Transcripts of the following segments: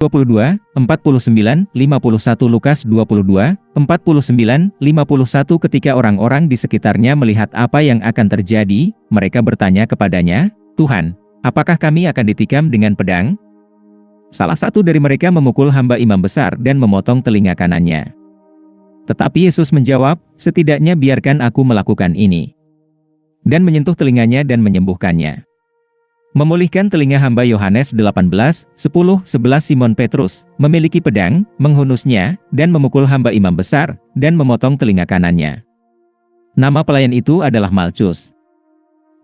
22, 49, 51 Lukas 22, 49, 51 Ketika orang-orang di sekitarnya melihat apa yang akan terjadi, mereka bertanya kepadanya, "Tuhan, apakah kami akan ditikam dengan pedang?" Salah satu dari mereka memukul hamba imam besar dan memotong telinga kanannya. Tetapi Yesus menjawab, "Setidaknya biarkan aku melakukan ini." Dan menyentuh telinganya dan menyembuhkannya. Memulihkan telinga hamba Yohanes 18, 10, 11 Simon Petrus, memiliki pedang, menghunusnya, dan memukul hamba imam besar, dan memotong telinga kanannya. Nama pelayan itu adalah Malchus.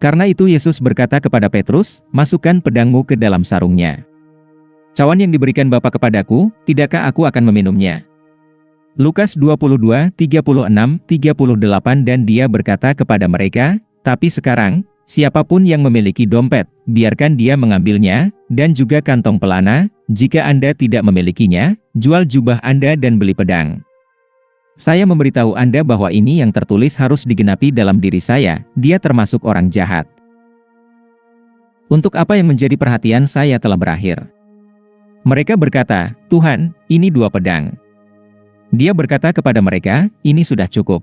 Karena itu Yesus berkata kepada Petrus, "Masukkan pedangmu ke dalam sarungnya. Cawan yang diberikan Bapa kepadaku, tidakkah aku akan meminumnya?" Lukas 22, 36, 38 Dan dia berkata kepada mereka, "Tapi sekarang, siapapun yang memiliki dompet, biarkan dia mengambilnya, dan juga kantong pelana. Jika Anda tidak memilikinya, jual jubah Anda dan beli pedang. Saya memberitahu Anda bahwa ini yang tertulis harus digenapi dalam diri saya, dia termasuk orang jahat." Untuk apa yang menjadi perhatian saya telah berakhir. Mereka berkata, "Tuhan, ini 2 pedang." Dia berkata kepada mereka, "Ini sudah cukup."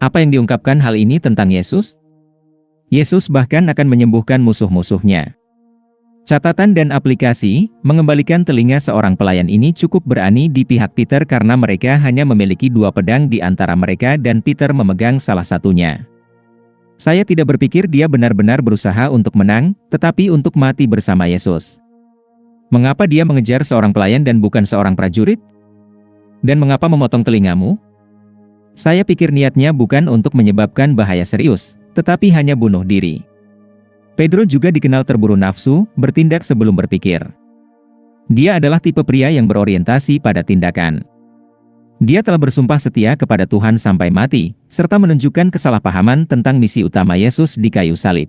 Apa yang diungkapkan hal ini tentang Yesus? Yesus bahkan akan menyembuhkan musuh-musuhnya. Catatan dan aplikasi, mengembalikan telinga seorang pelayan ini cukup berani di pihak Peter karena mereka hanya memiliki 2 pedang di antara mereka dan Peter memegang salah satunya. Saya tidak berpikir dia benar-benar berusaha untuk menang, tetapi untuk mati bersama Yesus. Mengapa dia mengejar seorang pelayan dan bukan seorang prajurit? Dan mengapa memotong telingamu? Saya pikir niatnya bukan untuk menyebabkan bahaya serius, tetapi hanya bunuh diri. Pedro juga dikenal terburu nafsu, bertindak sebelum berpikir. Dia adalah tipe pria yang berorientasi pada tindakan. Dia telah bersumpah setia kepada Tuhan sampai mati, serta menunjukkan kesalahpahaman tentang misi utama Yesus di kayu salib.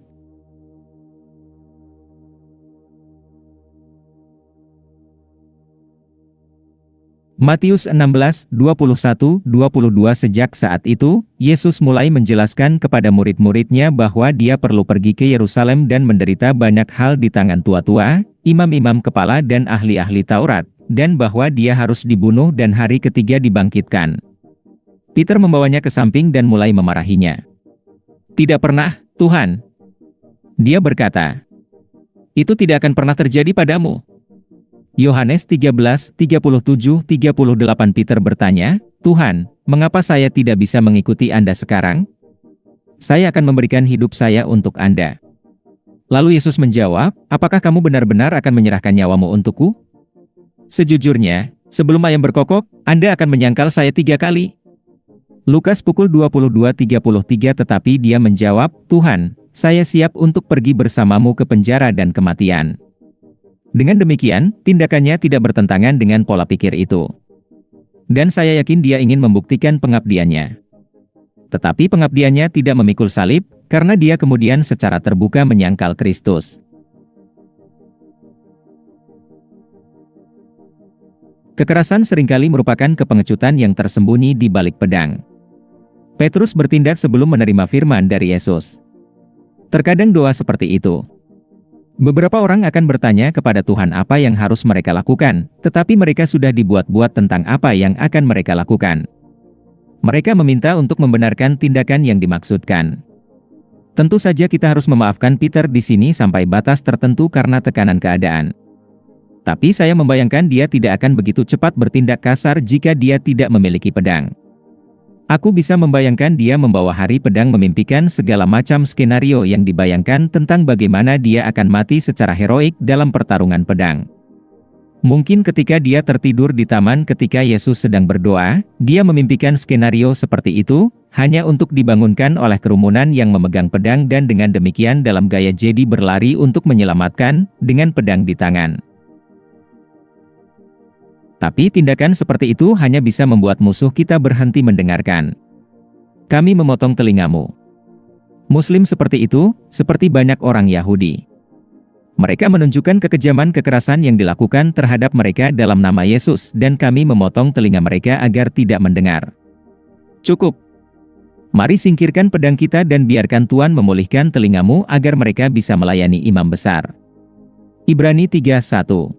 Matius 16, 21, 22 Sejak saat itu, Yesus mulai menjelaskan kepada murid-muridnya bahwa dia perlu pergi ke Yerusalem dan menderita banyak hal di tangan tua-tua, imam-imam kepala dan ahli-ahli Taurat, dan bahwa dia harus dibunuh dan hari ketiga dibangkitkan. Peter membawanya ke samping dan mulai memarahinya. "Tidak pernah, Tuhan." Dia berkata, "Itu tidak akan pernah terjadi padamu." Yohanes 13, 37, 38 Peter bertanya, "Tuhan, mengapa saya tidak bisa mengikuti Anda sekarang? Saya akan memberikan hidup saya untuk Anda." Lalu Yesus menjawab, "Apakah kamu benar-benar akan menyerahkan nyawamu untukku? Sejujurnya, sebelum ayam berkokok, Anda akan menyangkal saya 3 kali." Lukas pukul 22.33 Tetapi dia menjawab, "Tuhan, saya siap untuk pergi bersamamu ke penjara dan kematian." Dengan demikian, tindakannya tidak bertentangan dengan pola pikir itu. Dan saya yakin dia ingin membuktikan pengabdiannya. Tetapi pengabdiannya tidak memikul salib, karena dia kemudian secara terbuka menyangkal Kristus. Kekerasan seringkali merupakan kepengecutan yang tersembunyi di balik pedang. Petrus bertindak sebelum menerima firman dari Yesus. Terkadang doa seperti itu. Beberapa orang akan bertanya kepada Tuhan apa yang harus mereka lakukan, tetapi mereka sudah dibuat-buat tentang apa yang akan mereka lakukan. Mereka meminta untuk membenarkan tindakan yang dimaksudkan. Tentu saja kita harus memaafkan Peter di sini sampai batas tertentu karena tekanan keadaan. Tapi saya membayangkan dia tidak akan begitu cepat bertindak kasar jika dia tidak memiliki pedang. Aku bisa membayangkan dia membawa hari pedang memimpikan segala macam skenario yang dibayangkan tentang bagaimana dia akan mati secara heroik dalam pertarungan pedang. Mungkin ketika dia tertidur di taman ketika Yesus sedang berdoa, dia memimpikan skenario seperti itu, hanya untuk dibangunkan oleh kerumunan yang memegang pedang dan dengan demikian dalam gaya Jedi berlari untuk menyelamatkan, dengan pedang di tangan. Tapi tindakan seperti itu hanya bisa membuat musuh kita berhenti mendengarkan. Kami memotong telingamu. Muslim seperti itu, seperti banyak orang Yahudi. Mereka menunjukkan kekejaman kekerasan yang dilakukan terhadap mereka dalam nama Yesus dan kami memotong telinga mereka agar tidak mendengar. Cukup. Mari singkirkan pedang kita dan biarkan Tuhan memulihkan telingamu agar mereka bisa melayani imam besar. Ibrani 3:1